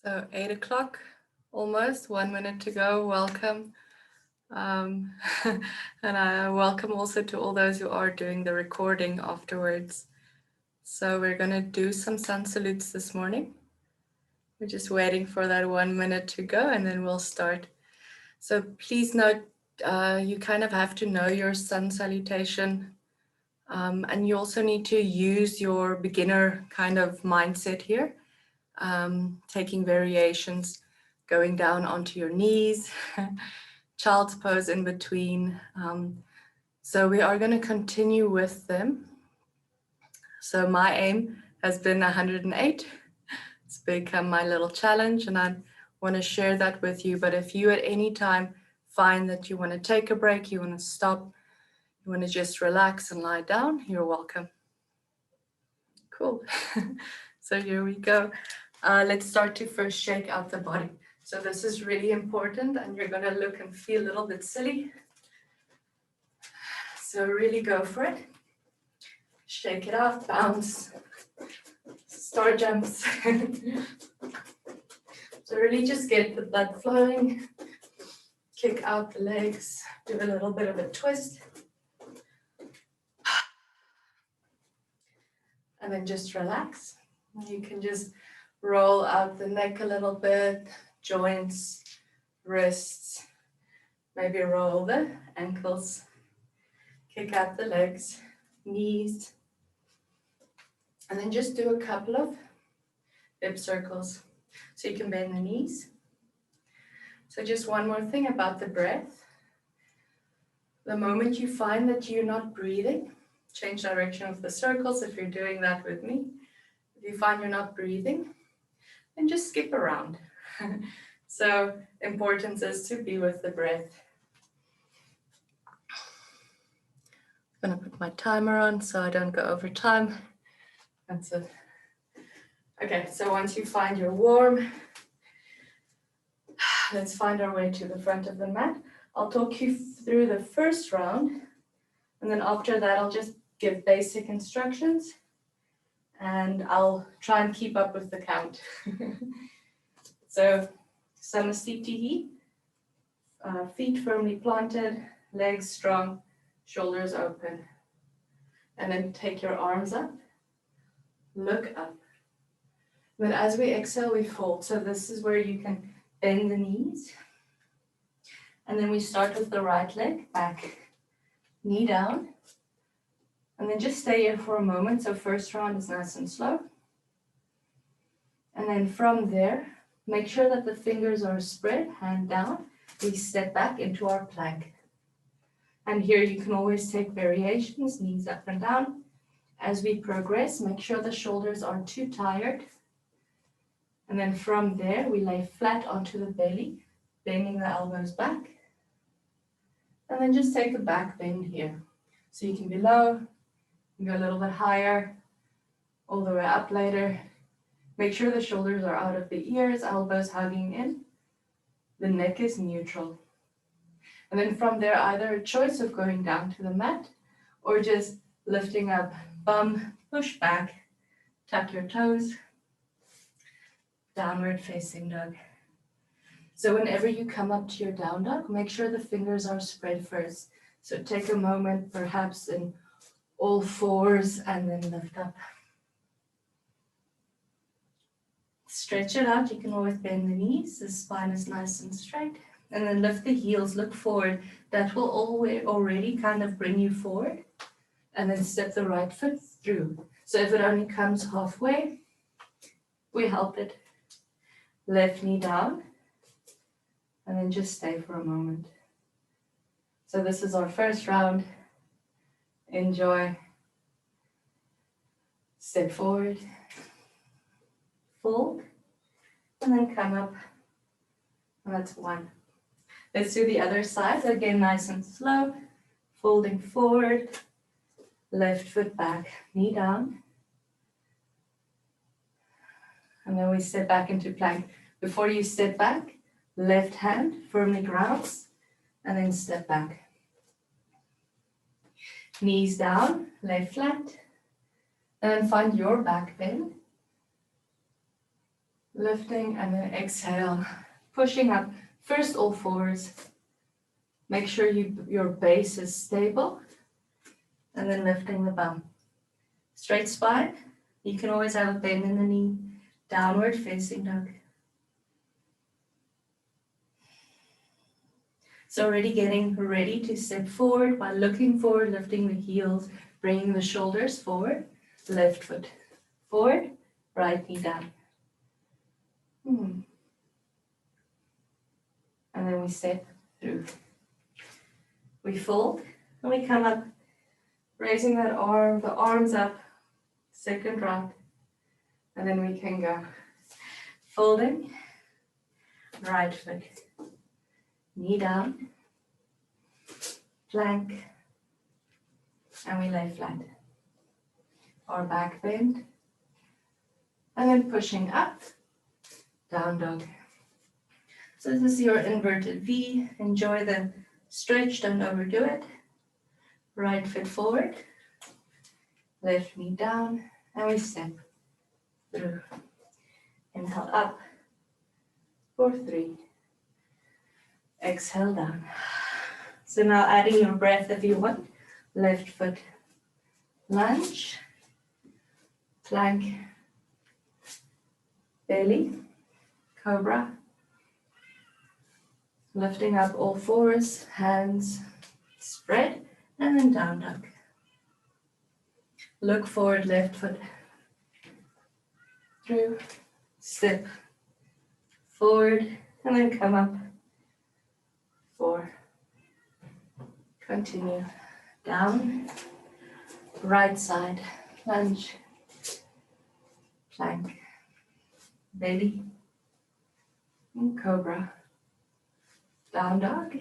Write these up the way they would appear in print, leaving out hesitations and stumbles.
So 8 o'clock, almost 1 minute to go. Welcome. Um, and I welcome also to all those who are doing the recording afterwards. So we're going to do some sun salutes this morning. We're just waiting for that 1 minute to go and then we'll start. So please note, you kind of have to know your sun salutation. And you also need to use your beginner kind of mindset here. Taking variations, going down onto your knees, child's pose in between. So we are going to continue with them. So my aim has been 108. It's become my little challenge and I want to share that with you. But if you at any time find that you want to take a break, you want to stop, you want to just relax and lie down, you're welcome. Cool. So here we go. Let's start to first shake out the body. So this is really important and you're going to look and feel a little bit silly. So really go for it. Shake it out, bounce, star jumps. So really just get the blood flowing. Kick out the legs, do a little bit of a twist. And then just relax. You can just roll out the neck a little bit, joints, wrists, maybe roll the ankles, kick out the legs, knees, and then just do a couple of hip circles. So you can bend the knees. So just one more thing about the breath. The moment you find that you're not breathing, change direction of the circles if you're doing that with me. If you find you're not breathing, then just skip around. So importance is to be with the breath. I'm going to put my timer on so I don't go over time. That's it. Okay, so once you find you're warm, let's find our way to the front of the mat. I'll talk you through the first round, and then after that I'll just give basic instructions, and I'll try and keep up with the count. So, Samasthiti, feet firmly planted, legs strong, shoulders open. And then take your arms up, look up. Then as we exhale, we fold. So this is where you can bend the knees. And then we start with the right leg, back, knee down. And then just stay here for a moment. So first round is nice and slow. And then from there, make sure that the fingers are spread, hand down. We step back into our plank. And here you can always take variations, knees up and down. As we progress, make sure the shoulders aren't too tired. And then from there, we lay flat onto the belly, bending the elbows back. And then just take a back bend here. So you can be low, you go a little bit higher, all the way up later. Make sure the shoulders are out of the ears, elbows hugging in. The neck is neutral. And then from there, either a choice of going down to the mat or just lifting up, bum, push back, tuck your toes, downward facing dog. So whenever you come up to your down dog, make sure the fingers are spread first. So take a moment, perhaps in all fours, and then lift up. Stretch it out. You can always bend the knees. The spine is nice and straight. And then lift the heels, look forward. That will already kind of bring you forward. And then step the right foot through. So if it only comes halfway, we help it. Left knee down. And then just stay for a moment. So this is our first round. Enjoy. Step forward. Fold. And then come up. And that's one. Let's do the other side. Again, nice and slow. Folding forward. Left foot back. Knee down. And then we step back into plank. Before you step back, left hand firmly grounds. And then step back. Knees down. Lay flat. And then find your back bend. Lifting and then exhale, pushing up. First all fours. Make sure your base is stable. And then lifting the bum. Straight spine. You can always have a bend in the knee. Downward facing dog. So already getting ready to step forward by looking forward, lifting the heels, bringing the shoulders forward. Left foot forward, right knee down. And then we step through. We fold and we come up, raising that arm, the arms up, second round. And then we can go folding, right foot, knee down, plank, and we lay flat. Our back bend, and then pushing up, down dog. So this is your inverted V. Enjoy the stretch, don't overdo it. Right foot forward, left knee down, and we step through. Inhale up for 3. Exhale down. So now adding your breath if you want. Left foot, lunge, plank, belly, cobra. Lifting up all fours, hands spread, and then down dog. Look forward, left foot through, step forward, and then come up. 4. Continue. Down, right side, lunge, plank, belly, and cobra. Down dog.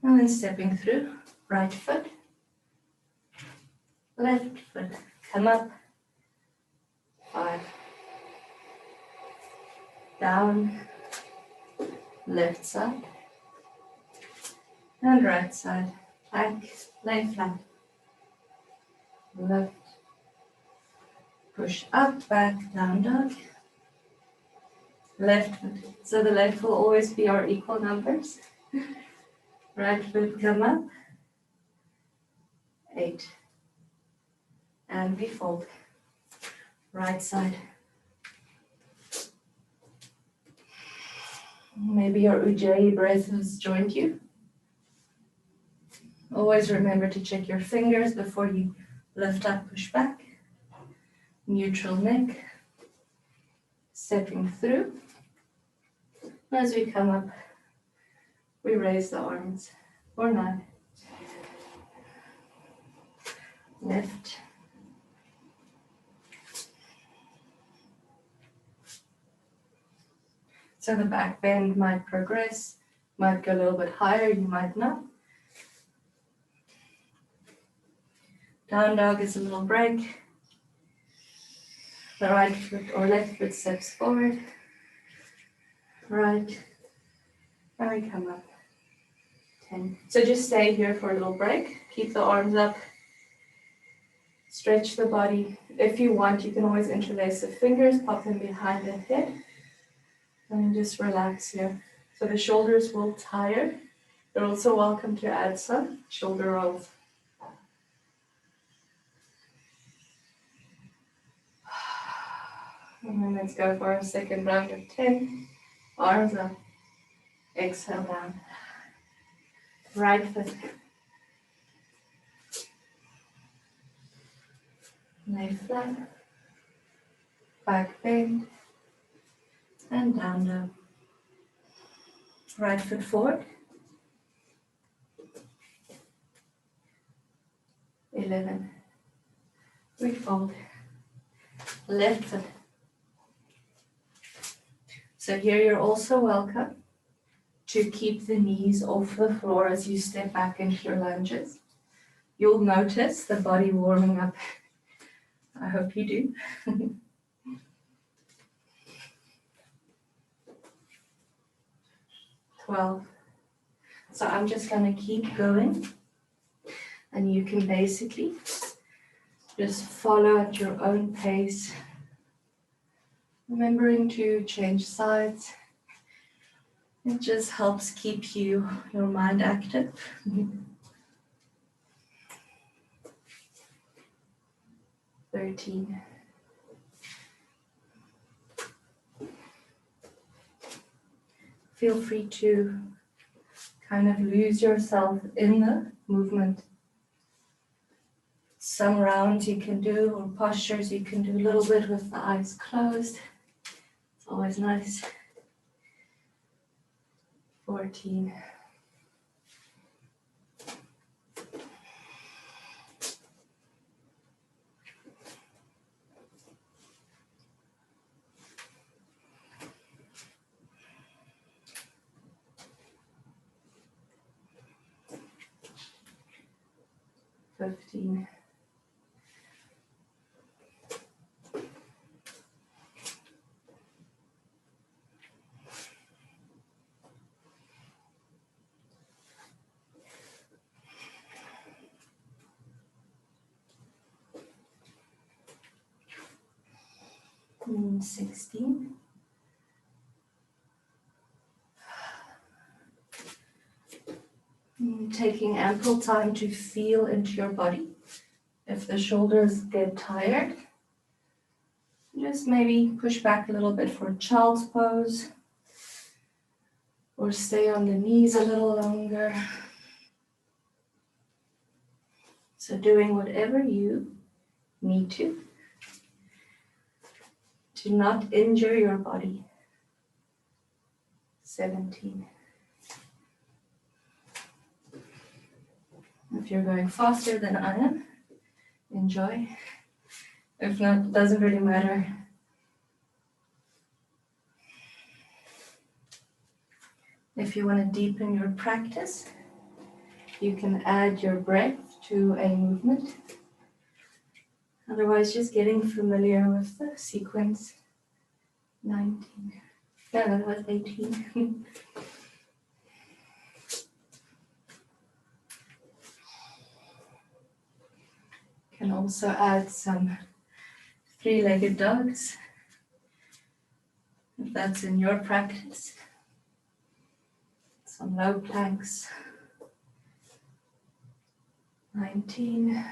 And then stepping through, right foot, left foot, come up. 5. Down, left side, and right side. Plank, lay flat. Left, push up, back, down dog. Left foot. So the left will always be our equal numbers. Right foot, come up. 8. And we fold. Right side. Maybe your Ujjayi breath has joined you. Always remember to check your fingers before you lift up, push back. Neutral neck. Stepping through. As we come up, we raise the arms for 9. Lift. So the back bend might progress, might go a little bit higher, you might not. Down dog is a little break. The right foot or left foot steps forward. Right. And we come up. 10. So just stay here for a little break. Keep the arms up. Stretch the body. If you want, you can always interlace the fingers, pop them behind the head. And just relax here. So the shoulders will tire. You're also welcome to add some shoulder rolls. And then let's go for a second round of 10. Arms up. Exhale down. Right foot. Lay flat. Back bend. And down dog. Right foot forward. 11. We fold. Left foot. So here you're also welcome to keep the knees off the floor as you step back into your lunges. You'll notice the body warming up. I hope you do. 12. So I'm just going to keep going. And you can basically just follow at your own pace Remembering to change sides. It just helps keep your mind active. 13. Feel free to kind of lose yourself in the movement. Some rounds you can do, or postures you can do a little bit with the eyes closed. It's always nice. 14. 15. 16. Taking ample time to feel into your body. If the shoulders get tired, just maybe push back a little bit for child's pose, or stay on the knees a little longer. So doing whatever you need to not injure your body. 17. If you're going faster than I am, enjoy. If not, it doesn't really matter. If you want to deepen your practice, you can add your breath to a movement. Otherwise, just getting familiar with the sequence. 19. No, that was 18. Can also add some three-legged dogs, if that's in your practice. Some low planks. 19.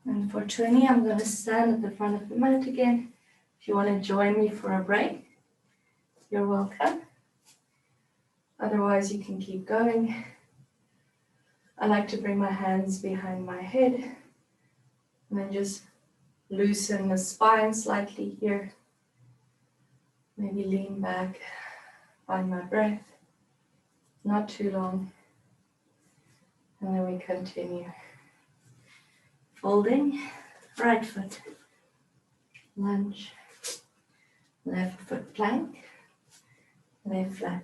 And for 20, I'm going to stand at the front of the mat again. If you want to join me for a break, you're welcome. Otherwise, you can keep going. I like to bring my hands behind my head and then just loosen the spine slightly here. Maybe lean back, find my breath. Not too long. And then we continue. Folding, right foot, lunge, left foot plank, lay flat.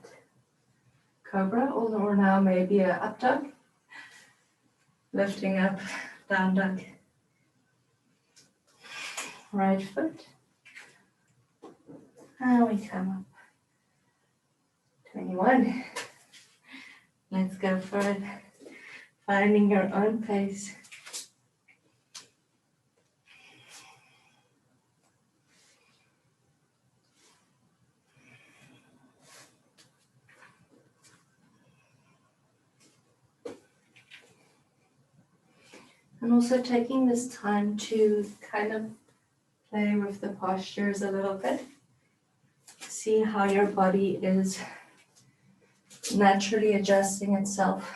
Cobra, or now maybe a up dog. Lifting up, down dog. Right foot. And we come up. 21. Let's go for it. Finding your own pace. And also taking this time to kind of play with the postures a little bit. See how your body is naturally adjusting itself.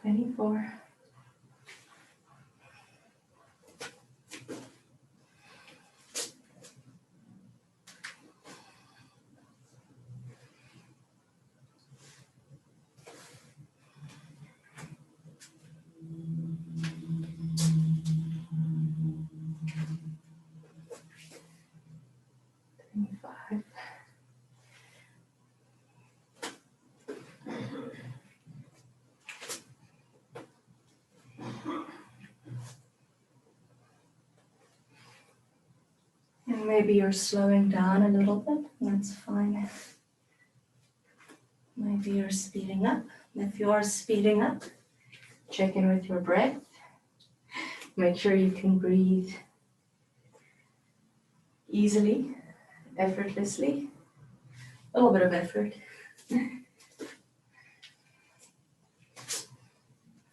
24. And maybe you're slowing down a little bit, that's fine. Maybe you're speeding up. If you're speeding up, check in with your breath. Make sure you can breathe easily, effortlessly. A little bit of effort.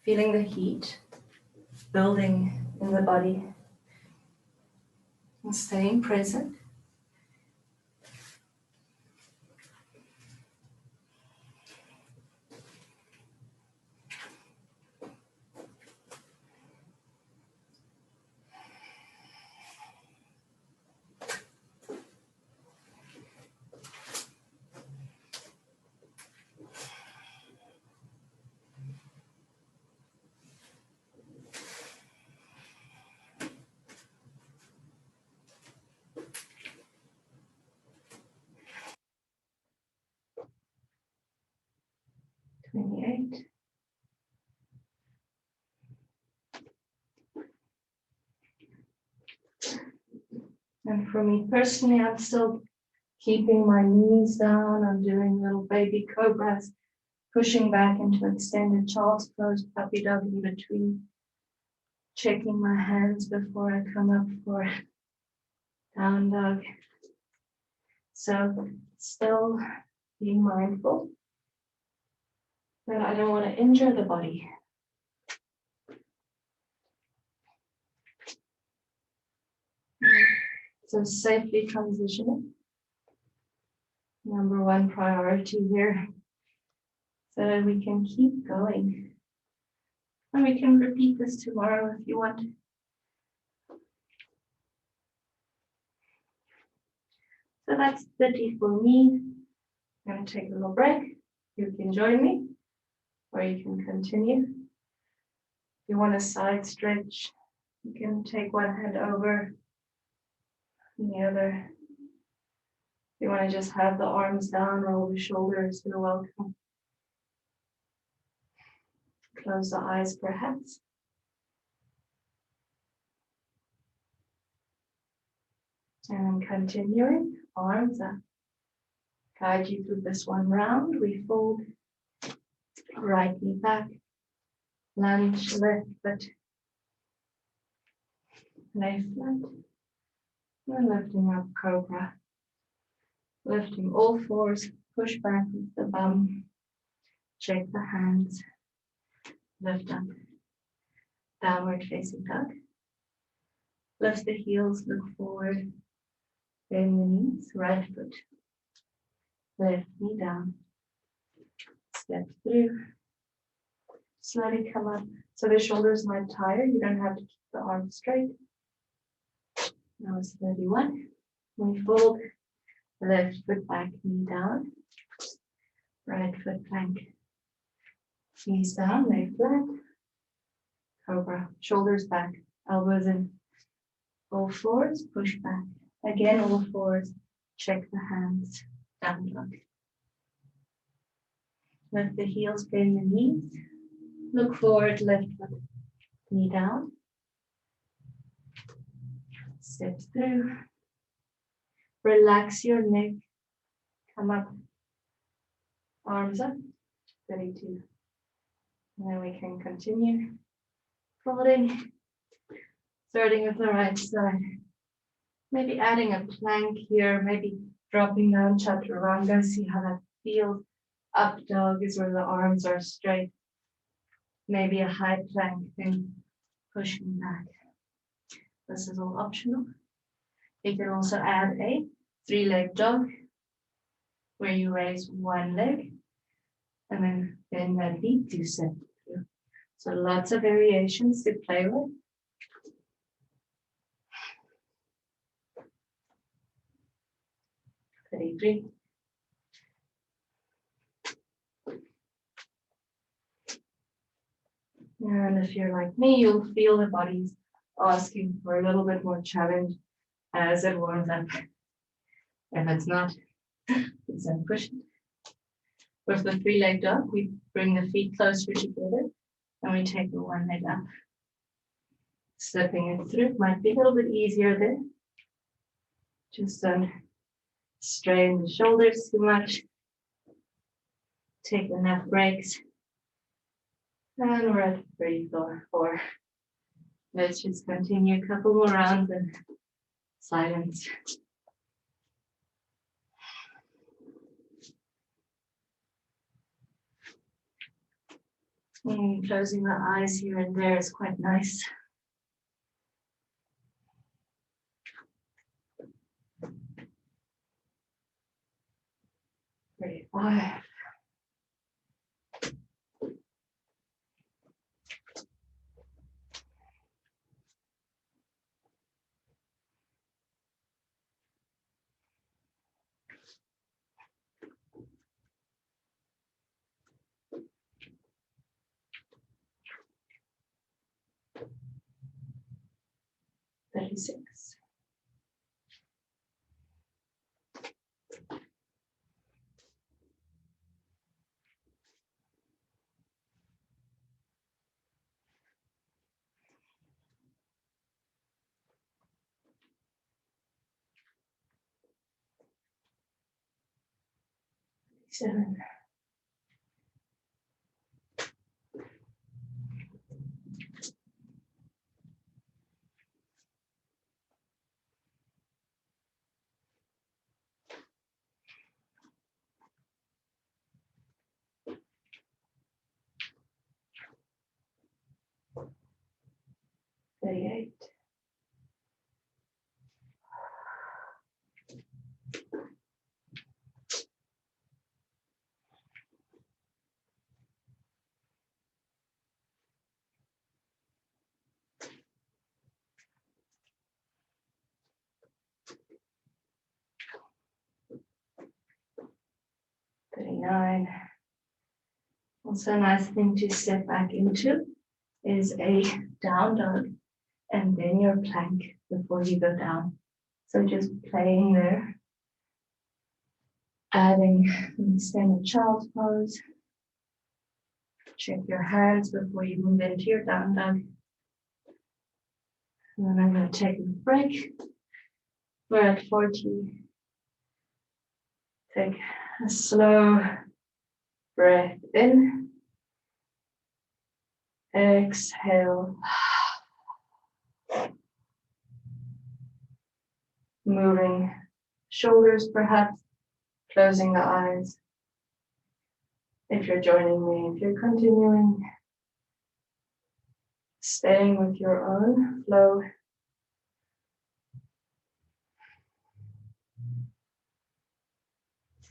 Feeling the heat building in the body. And staying present. And for me personally, I'm still keeping my knees down. I'm doing little baby cobras, pushing back into extended child's pose, puppy dog in between. Checking my hands before I come up for down dog. So still being mindful that I don't want to injure the body. So safely transitioning. Number one priority here, so that we can keep going. And we can repeat this tomorrow if you want. So that's 30 for me. I'm going to take a little break. You can join me, or you can continue. If you want a side stretch, you can take one hand over and the other. If you want to just have the arms down, roll the shoulders, you're welcome. Close the eyes perhaps. And continuing, arms up. Guide you through this one round. We fold, right knee back, lunge, left foot, lay flat, and lifting up cobra. Lifting all fours, push back with the bum, check the hands, lift up, downward facing dog. Lift the heels, look forward, bend the knees, right foot, left knee down, step through, slowly come up. So the shoulders might tire, you don't have to keep the arms straight. Now it's 31. We fold, left foot back, knee down, right foot plank, knees down, lay flat, cobra, shoulders back, elbows in, all fours, push back, again all fours, check the hands, down dog. Lift the heels, bend the knees, look forward, left foot, knee down, step through, relax your neck, come up, arms up, 32. And then we can continue folding, starting with the right side. Maybe adding a plank here, maybe dropping down chaturanga, see how that feels. Up dog is where the arms are straight. Maybe a high plank, then pushing back. This is all optional. You can also add a 3-leg dog, where you raise one leg and then bend that knee to step through. So lots of variations to play with. Three. And if you're like me, you'll feel the body's asking for a little bit more challenge as it warms up. If it's not, it's then push it. With the three-leg dog, we bring the feet closer together and we take the one leg up. Slipping it through might be a little bit easier there. Just don't strain the shoulders too much. Take enough breaks. And we're at free floor 4. Let's just continue a couple more rounds in silence. And closing the eyes here and there is quite nice. Great. 5. 36. 7. 38. 39. Also a nice thing to step back into is a down dog and then your plank before you go down. So just playing there, adding an extended child's pose. Check your hands before you move into your down dog. And then I'm going to take a break. We're at 40. Take a slow breath in. Exhale. Moving shoulders perhaps, closing the eyes. If you're joining me, if you're continuing, staying with your own flow.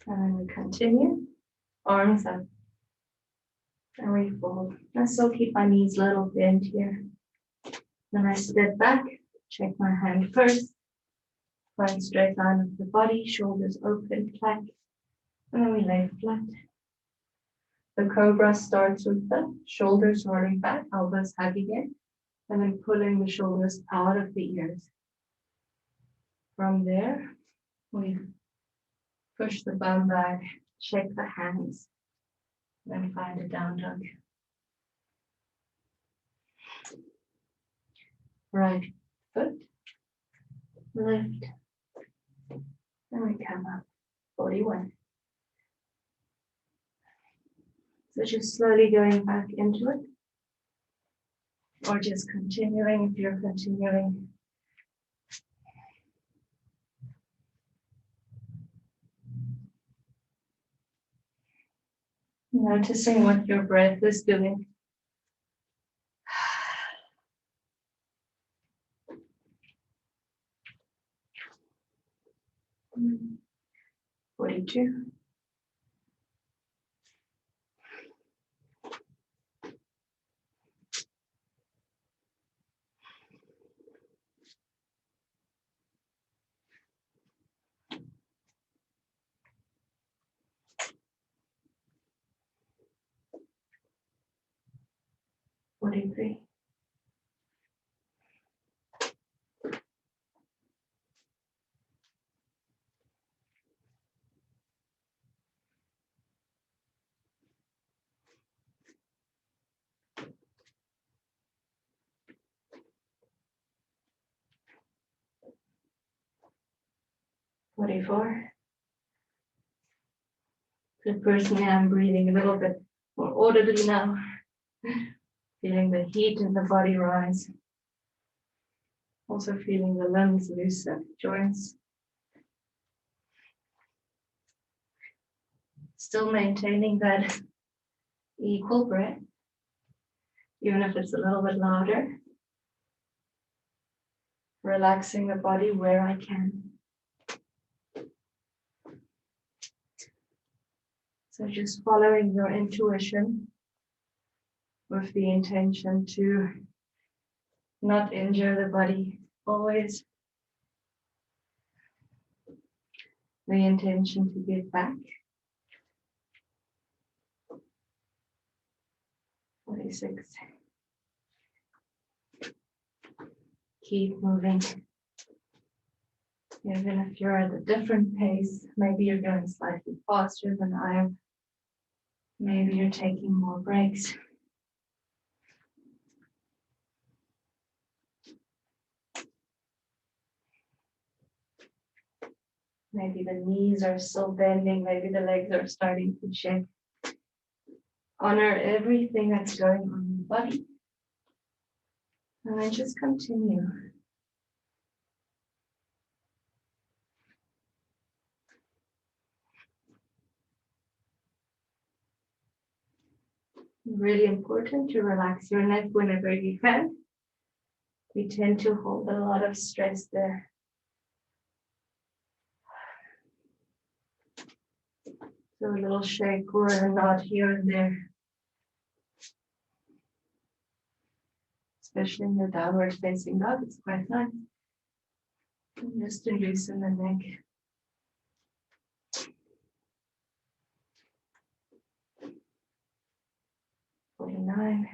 And then we continue, arms up, and we fold. I still keep my knees a little bent here. Then I step back, check my hand first, find straight line of the body, shoulders open, plank, and then we lay flat. The cobra starts with the shoulders rolling back, elbows hugging in, and then pulling the shoulders out of the ears. From there, we push the bum back, check the hands, then find a down dog. Right foot, lift, and we come up, 41. So just slowly going back into it, or just continuing if you're continuing. Noticing what your breath is doing. Mm. 42. 43. 44. So personally, I'm breathing a little bit more audibly now, feeling the heat in the body rise. Also feeling the limbs loosen, joints. Still maintaining that equal breath, even if it's a little bit louder. Relaxing the body where I can. So just following your intuition with the intention to not injure the body. Always the intention to give back. 46. Keep moving. Even if you're at a different pace, maybe you're going slightly faster than I am. Maybe you're taking more breaks. Maybe the knees are still bending, maybe the legs are starting to shake. Honor everything that's going on in the body. And then just continue. Really important to relax your neck whenever you can. We tend to hold a lot of stress there. So a little shake or a nod here and there. Especially in the downward facing dog, it's quite nice. And just to loosen the neck. "49.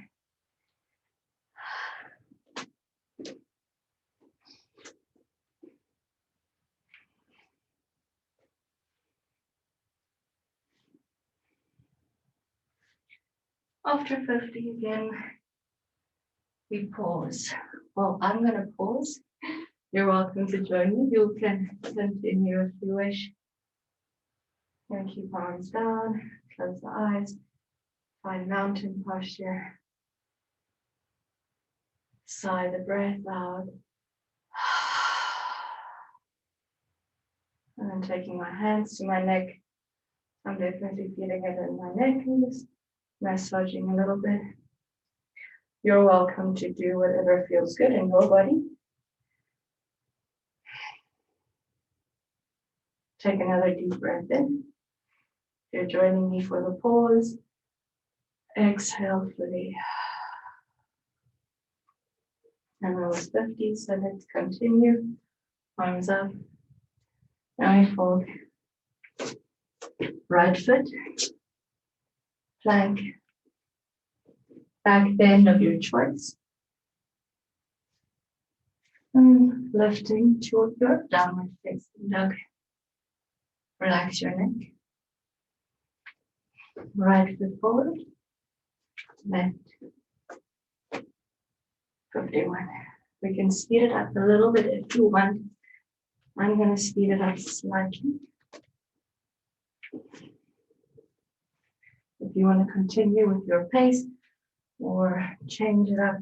After 50 again, we pause. Well, I'm going to pause. You're welcome to join me. You can continue if you wish. And keep arms down, close the eyes, find mountain posture. Sigh the breath out. And then taking my hands to my neck. I'm definitely feeling it in my neck and just massaging a little bit. You're welcome to do whatever feels good in your body. Take another deep breath in. If you're joining me for the pause, exhale fully. And that was 50, so let's continue. Arms up. Now we fold. Right foot, plank, back bend of your choice. And lifting to your downward facing dog. Relax your neck. Right foot forward, left. 51. We can speed it up a little bit if you want. I'm going to speed it up slightly. If you want to continue with your pace or change it up,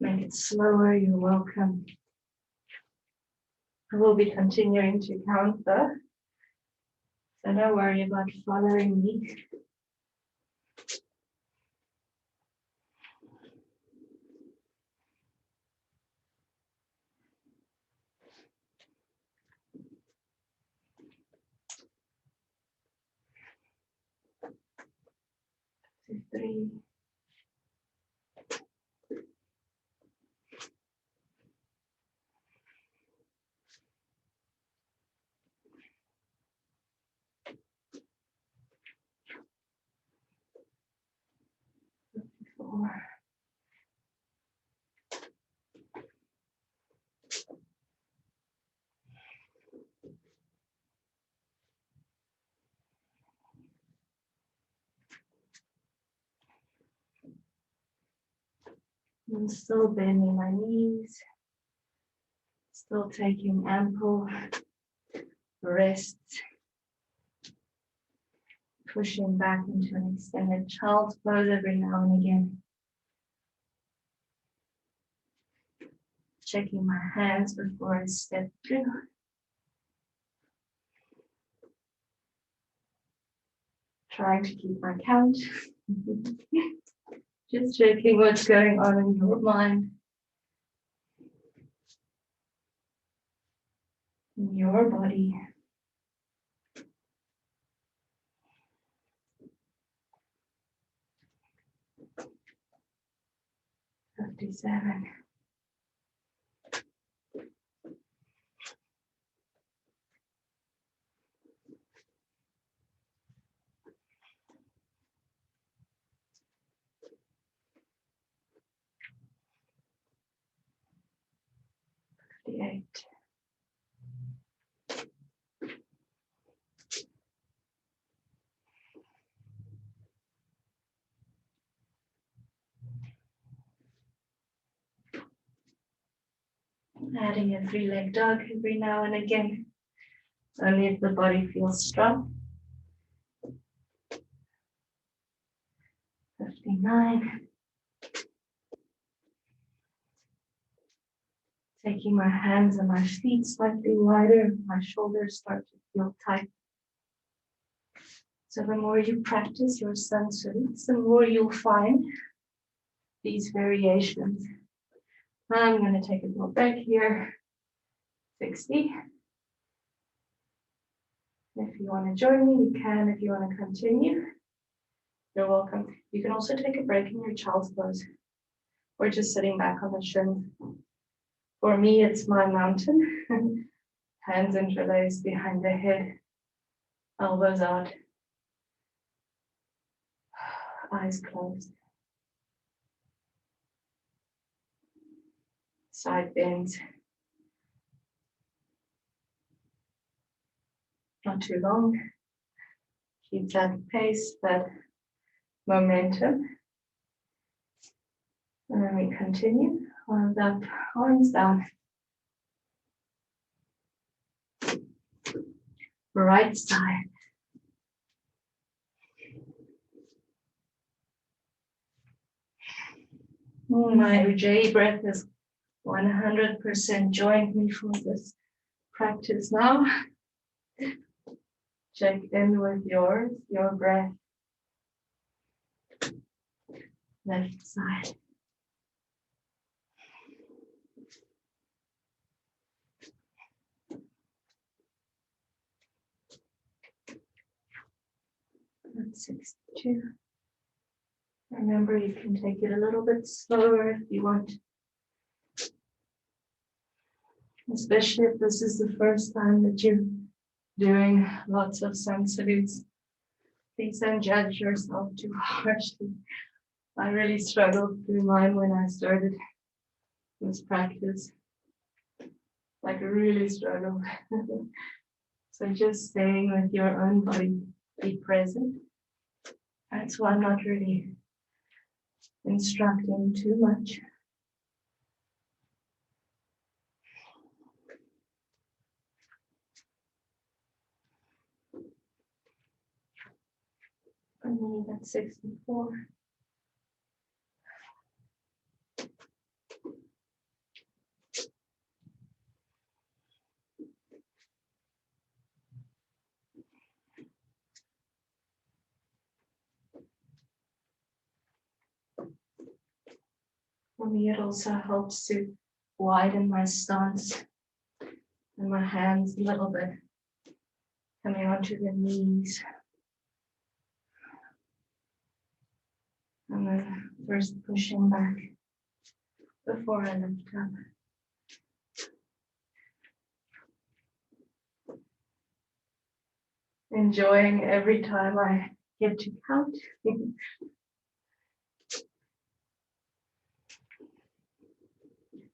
make it slower, you're welcome. I will be continuing to count though, so don't worry about following me. Three. Four. I'm still bending my knees, still taking ample rests, pushing back into an extended child's pose every now and again. Checking my hands before I step through. Trying to keep my count. Just checking what's going on in your mind, in your body. 57. 58. Adding a 3-leg dog every now and again, only if the body feels strong. 59. Taking my hands and my feet slightly wider, my shoulders start to feel tight. So the more you practice your sun salutes, the more you'll find these variations. I'm going to take a little break here. 60. If you want to join me, you can. If you want to continue, you're welcome. You can also take a break in your child's pose or just sitting back on the shins. For me, it's my mountain. Hands interlaced behind the head, elbows out, eyes closed. Side bends. Not too long. Keep that pace, that momentum. And then we continue. Arms up, arms down. Right side. My Ujjayi breath is 100% joined me for this practice now. Check in with yours, your breath. Left side. That's 62. Remember, you can take it a little bit slower if you want. Especially if this is the first time that you're doing lots of sun salutes. Please don't judge yourself too harshly. I really struggled through mine when I started this practice. Like really struggled. So just staying with your own body, be present. That's why I'm not really instructing too much. For me, that's 64. For me, it also helps to widen my stance and my hands a little bit, coming onto the knees. And then first pushing back before I lift up. Enjoying every time I get to count.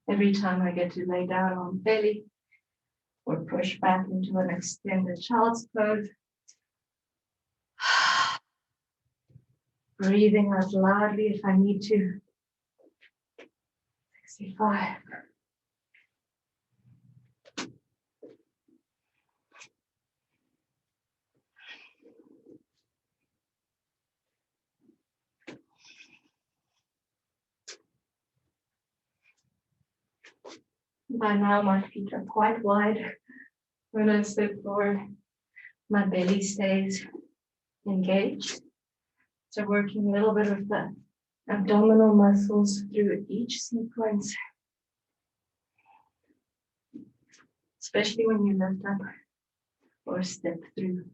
Every time I get to lay down on belly or push back into an extended child's pose. Breathing out loudly if I need to. 65. By now, my feet are quite wide. When I sit forward, my belly stays engaged. So working a little bit of the abdominal muscles through each sequence, especially when you lift up or step through.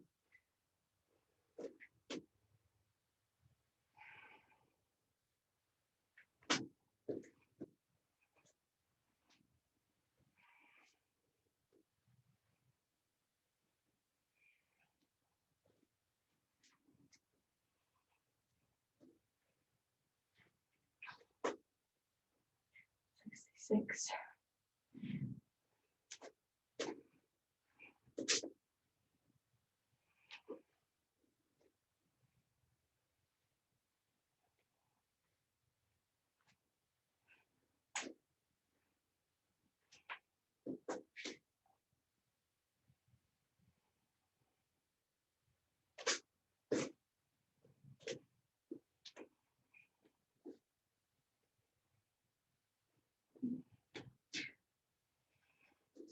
Six.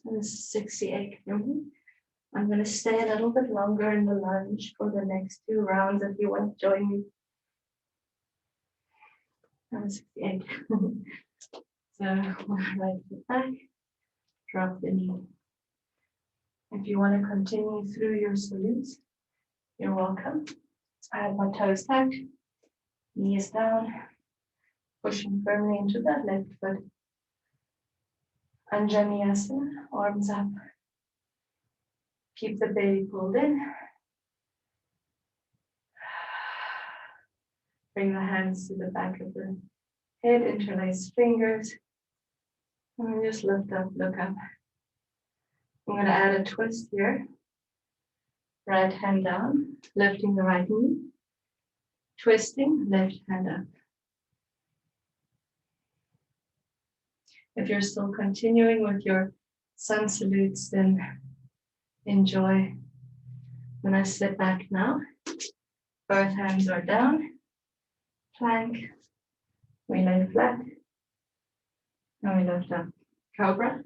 So this is 68 for me. I'm going to stay a little bit longer in the lunge for the next 2 rounds if you want to join me. That was 68. So right foot back, drop the knee. If you want to continue through your salutes, you're welcome. I have my toes tucked, knees down, pushing firmly into that left foot. Anjaneyasana, arms up. Keep the belly pulled in. Bring the hands to the back of the head, interlace fingers. And just lift up, look up. I'm going to add a twist here. Right hand down, lifting the right knee. Twisting, left hand up. If you're still continuing with your sun salutes, then enjoy. When I sit back now, both hands are down, plank, we lay flat, and we lift up, cobra,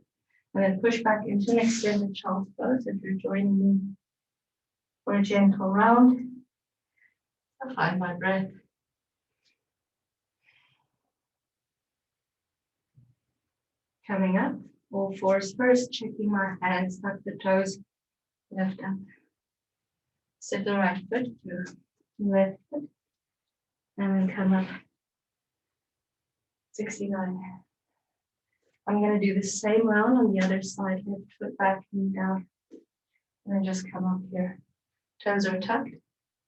and then push back into an extended child's pose if you're joining me for a gentle round. I find my breath. Coming up, all fours first, checking my hands, tuck the toes, lift up. Sit the right foot to left foot, and then come up. 69. I'm going to do the same round on the other side, left foot back, knee down, and then just come up here. Toes are tucked,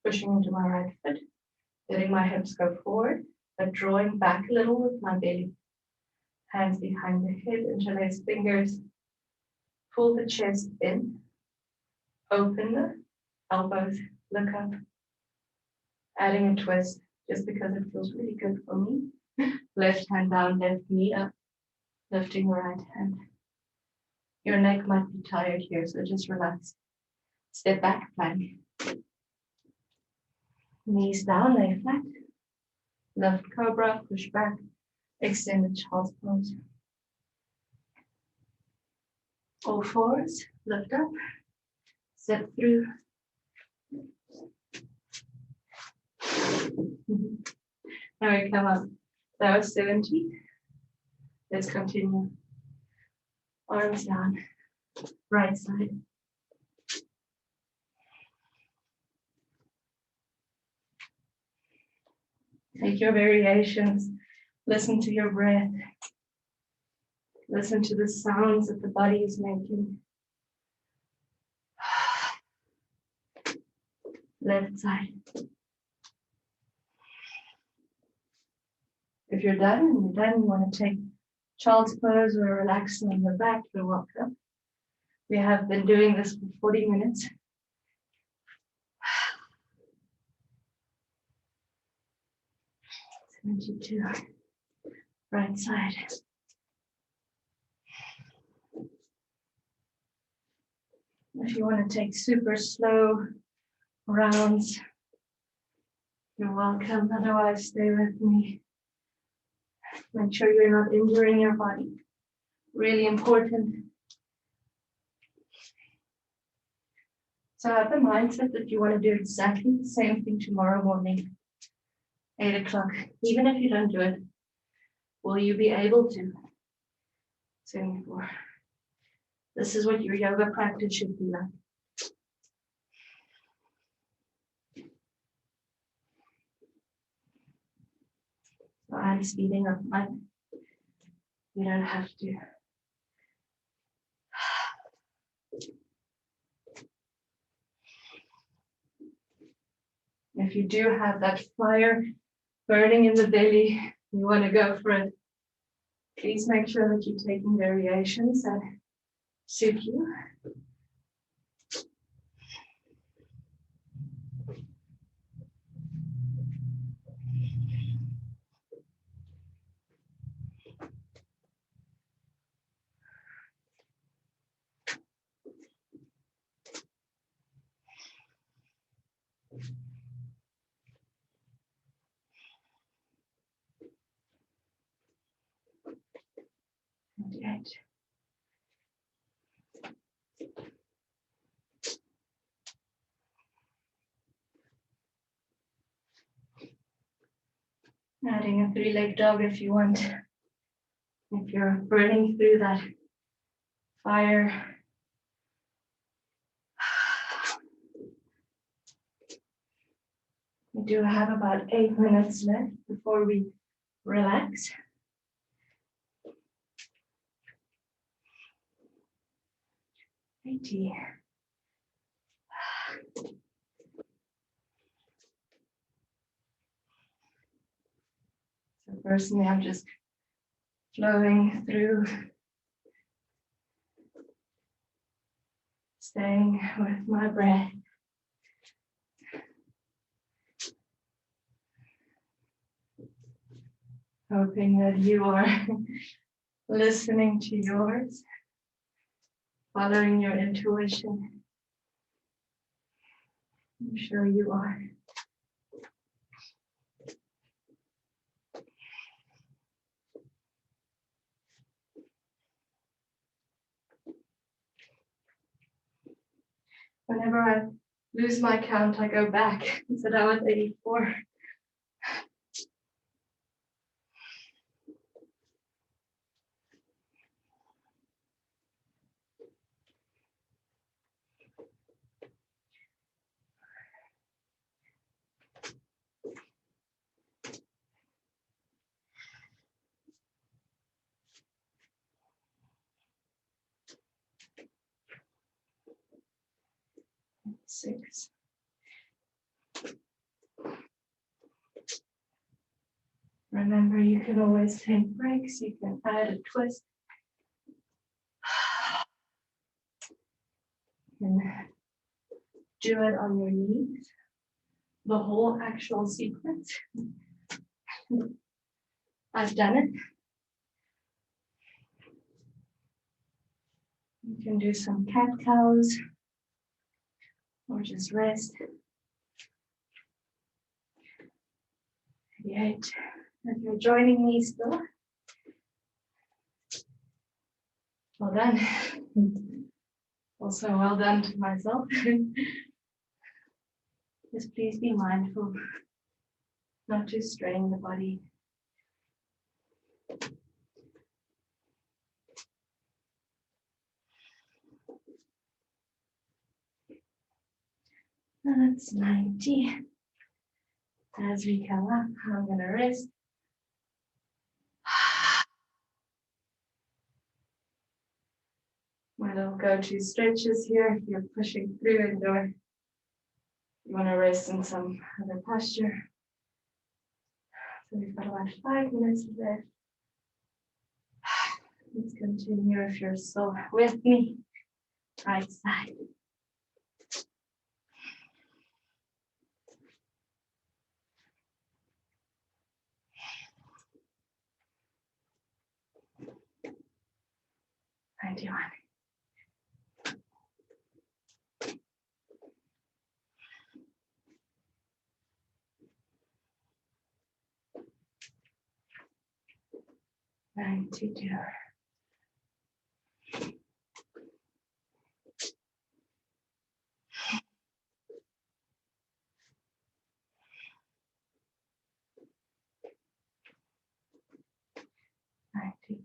pushing into my right foot, letting my hips go forward, but drawing back a little with my belly. Hands behind the head, interlace fingers, pull the chest in, open the elbows, look up, adding a twist just because it feels really good for me. Left hand down, left knee up, lifting the right hand. Your neck might be tired here, so just relax. Step back, plank. Knees down, lay flat. Left cobra, push back, extended child's pose. All fours, lift up, step through. Now we come up. That was 70. Let's continue. Arms down, right side. Take your variations. Listen to your breath. Listen to the sounds that the body is making. Left side. If you're done and you're done, you want to take child's pose or relaxing on your back, you're welcome. We have been doing this for 40 minutes. Right side. If you want to take super slow rounds, you're welcome. Otherwise, stay with me. Make sure you're not injuring your body. Really important. So have the mindset that you want to do exactly the same thing tomorrow morning, 8 o'clock. Even if you don't do it, will you be able to? 74. This is what your yoga practice should be like. So I'm speeding up mine. You don't have to. If you do have that fire burning in the belly, you want to go for it, please make sure that you're taking variations that suit you. And adding a 3-leg dog if you want. If you're burning through that fire. We do have about 8 minutes left before we relax. So personally, I'm just flowing through, staying with my breath. Hoping that you are listening to yours, following your intuition. I'm sure you are. Whenever I lose my count, I go back. So that was 84. Six. Remember, you can always take breaks. You can add a twist. You can do it on your knees. The whole actual sequence. I've done it. You can do some cat cows or just rest. 88. If you're joining me still, well done. Also, well done to myself. Just please be mindful not to strain the body. That's 90. As we come up, I'm going to rest. My little go-to stretches here. If you're pushing through and you want to rest in some other posture. So we've got about 5 minutes left. Let's continue if you're still with me. Right side. 92. 93.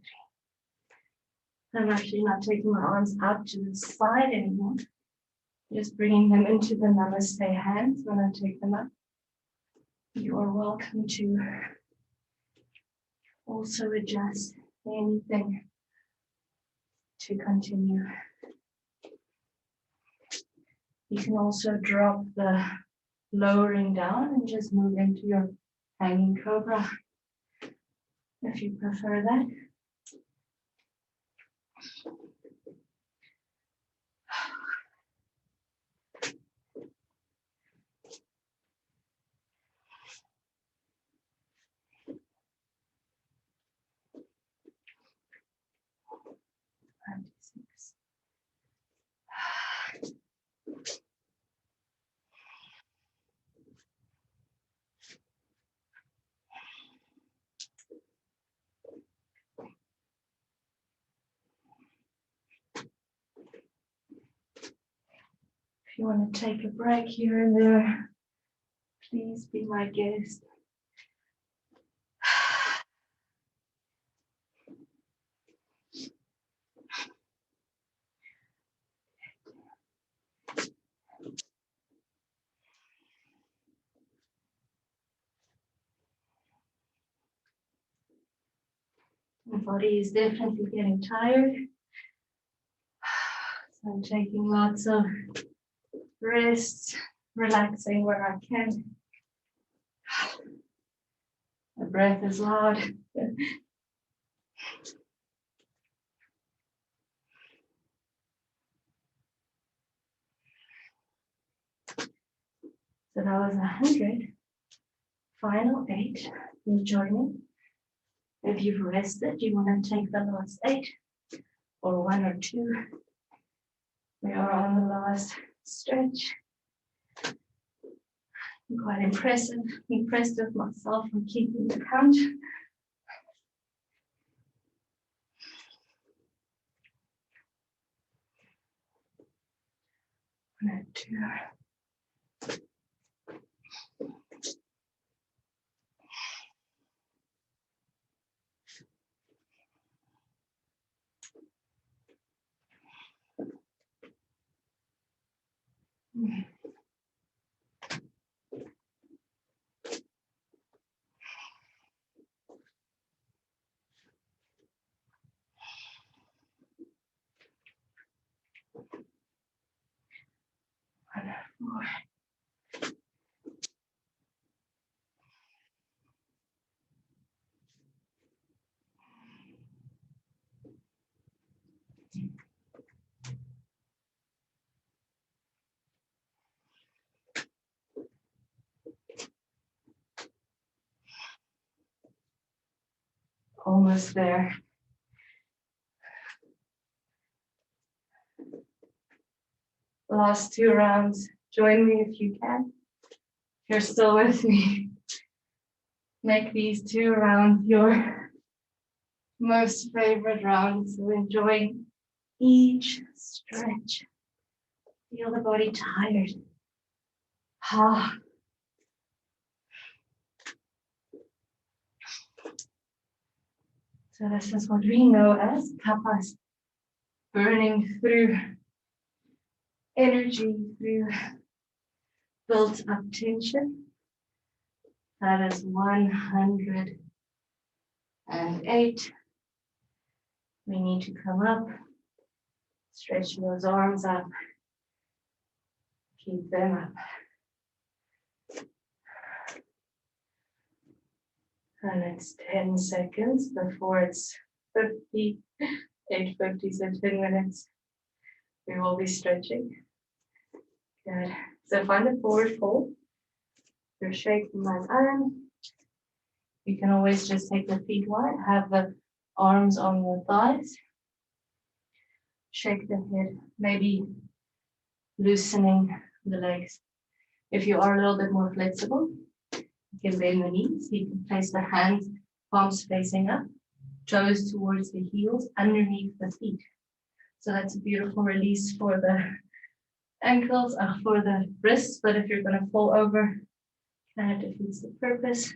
I'm actually not taking my arms out to the side anymore. Just bringing them into the Namaste hands when I take them up. You are welcome to also adjust anything to continue. You can also drop the lowering down and just move into your hanging cobra if you prefer that. If you want to take a break here and there, please be my guest. My body is definitely getting tired. So I'm taking lots of rests, relaxing where I can. The breath is loud. So that was 100. Final 8. Please join me. If you've rested, you want to take the last 8 or 1 or 2. We are on the last stretch. I'm quite impressed with myself for keeping the count. One or 2. Almost there. Last 2 rounds. Join me if you can. If you're still with me, make these 2 rounds your most favorite rounds. So enjoy each stretch. Feel the body tired. Ah. So this is what we know as tapas, burning through energy, through built up tension. That is 108. We need to come up, stretch those arms up, keep them up. And it's 10 seconds before it's 50, 8:50, so 10 minutes. We will be stretching. Good. So find a forward fold. You're shaking my arm. You can always just take the feet wide, have the arms on your thighs. Shake the head, maybe loosening the legs. If you are a little bit more flexible, you can bend the knees. You can place the hands, palms facing up, toes towards the heels underneath the feet. So that's a beautiful release for the ankles, for the wrists, but if you're going to fall over, kind of defeats the purpose.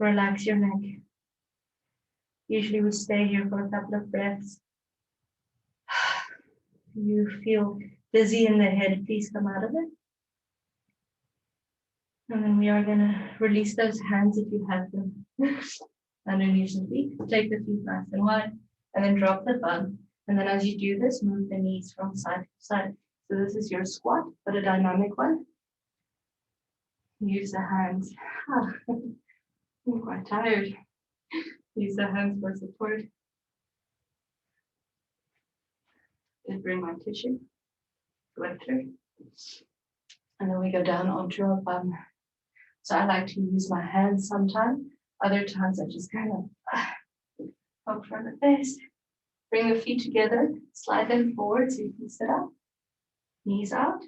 Relax your neck. Usually we stay here for a couple of breaths. You feel dizzy in the head, please come out of it. And then we are going to release those hands if you have them underneath the feet. Take the feet nice and wide, and then drop the bum. And then as you do this, move the knees from side to side. So this is your squat, but a dynamic one. Use the hands. I'm quite tired. Use the hands for support. Just bring my tissue, lift her. And then we go down onto our bum. So I like to use my hands sometimes. Other times I just kind of poke from the face. Bring the feet together, slide them forward so you can sit up. Knees out.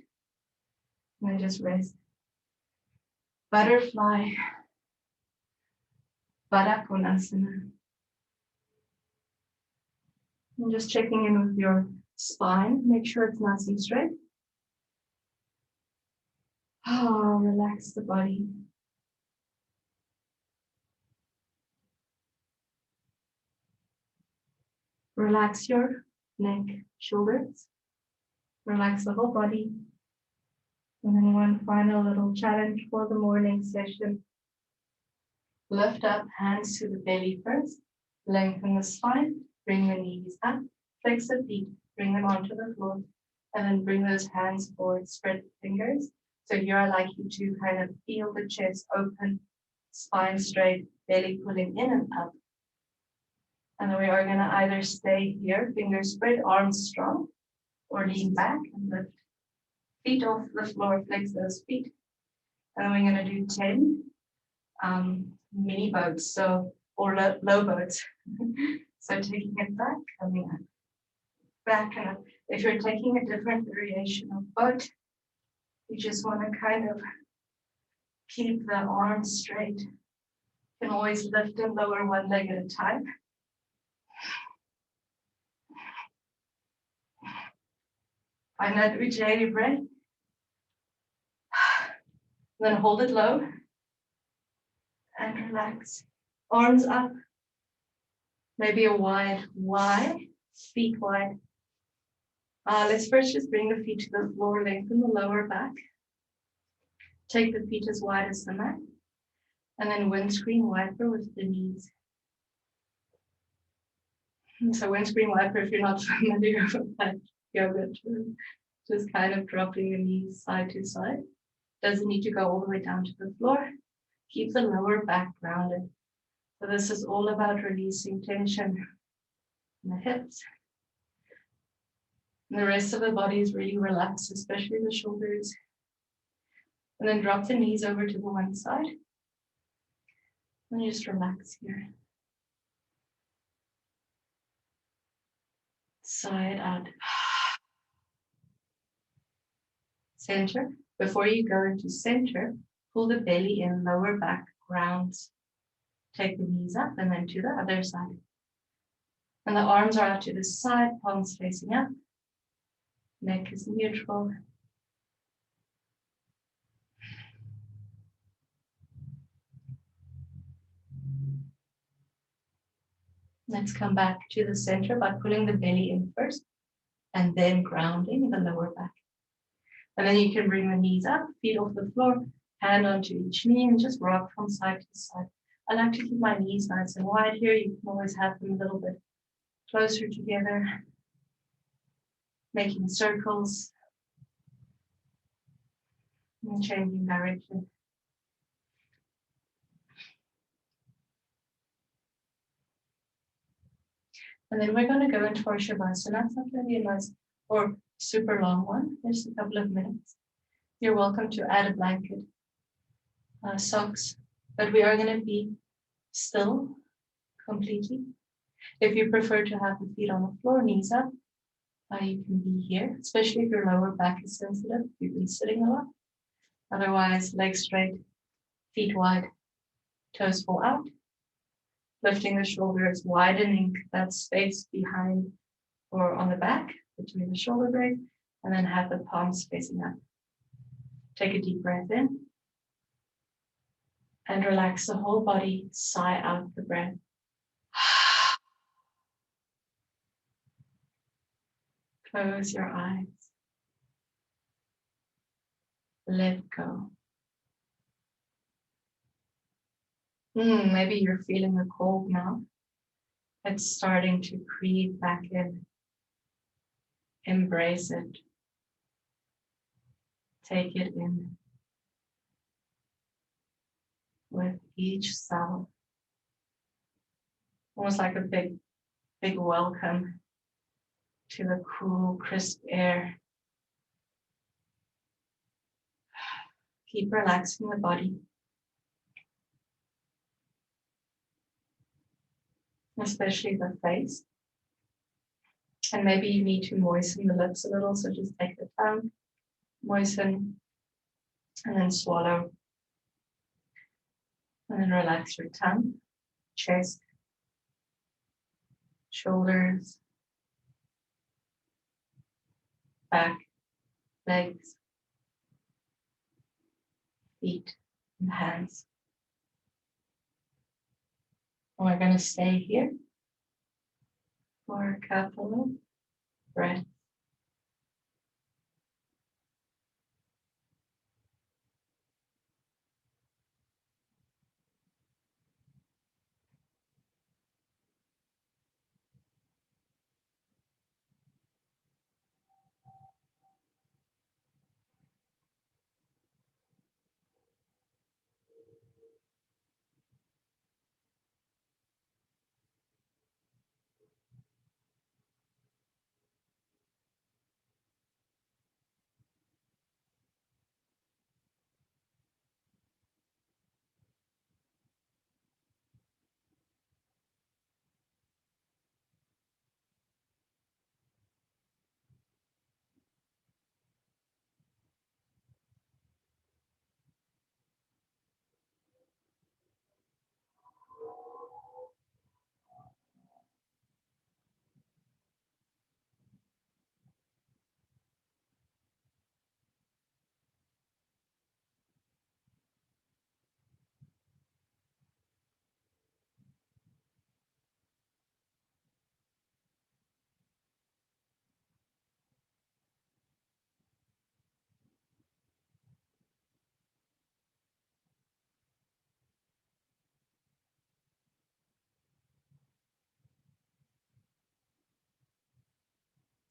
And then just rest. Butterfly. Baddha Konasana. And just checking in with your spine. Make sure it's nice and straight. Oh, relax the body. Relax your neck, shoulders. Relax the whole body. And then one final little challenge for the morning session. Lift up, hands to the belly first. Lengthen the spine. Bring the knees up. Flex the feet. Bring them onto the floor. And then bring those hands forward. Spread the fingers. So here I like you to kind of feel the chest open, spine straight, belly pulling in and up. And then we are going to either stay here, fingers spread, arms strong, or lean back and lift feet off the floor, flex those feet. And then we're going to do 10 mini boats, or low boats. So taking it back, coming up, back and up. If you're taking a different variation of boat, you just want to kind of keep the arms straight. You can always lift and lower one leg at a time. Find that Ujjayi breath. Then hold it low and relax. Arms up. Maybe a wide Y, feet wide. Let's first just bring the feet to the floor, lengthen the lower back. Take the feet as wide as the mat. And then windscreen wiper with the knees. And so windscreen wiper, if you're not familiar with that yoga term, just kind of dropping the knees side to side. Doesn't need to go all the way down to the floor. Keep the lower back grounded. So this is all about releasing tension in the hips. And the rest of the body is really relaxed, especially the shoulders. And then drop the knees over to the one side. And just relax here. Side out. Center. Before you go into center, pull the belly in, lower back, grounds. Take the knees up and then to the other side. And the arms are out to the side, palms facing up. Neck is neutral. Let's come back to the center by pulling the belly in first and then grounding the lower back. And then you can bring the knees up, feet off the floor, hand onto each knee and just rock from side to side. I like to keep my knees nice and wide here. You can always have them a little bit closer together, making circles and changing direction. And then we're going to go into our Savasana. It's not going to be a nice or super long one, just a couple of minutes. You're welcome to add a blanket, socks, but we are going to be still completely. If you prefer to have the feet on the floor, knees up, you can be here, especially if your lower back is sensitive. You've been sitting a lot. Otherwise, legs straight, feet wide, toes fall out. Lifting the shoulders, widening that space behind or on the back between the shoulder blades, and then have the palms facing up. Take a deep breath in and relax the whole body. Sigh out the breath. Close your eyes. Let go. Maybe you're feeling a cold now. It's starting to creep back in. Embrace it. Take it in with each cell. Almost like a big welcome to the cool, crisp air. Keep relaxing the body. Especially the face. And maybe you need to moisten the lips a little, so just take the tongue, moisten, and then swallow. And then relax your tongue, chest, shoulders, back, legs, feet, and hands. And we're going to stay here for a couple of breaths.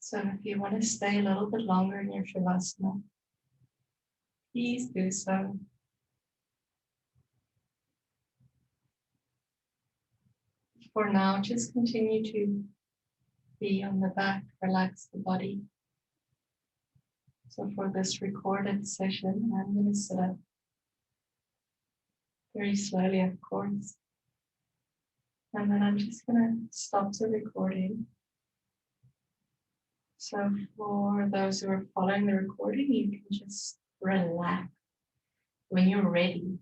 So if you want to stay a little bit longer in your Savasana, please do so. For now, just continue to be on the back, relax the body. So for this recorded session, I'm going to sit up very slowly, of course. And then I'm just going to stop the recording. So for those who are following the recording, you can just relax. When you're ready,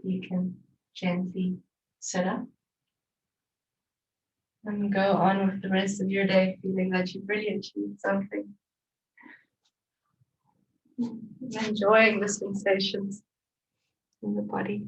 you can gently sit up and go on with the rest of your day feeling that you've really achieved something. Enjoying the sensations in the body.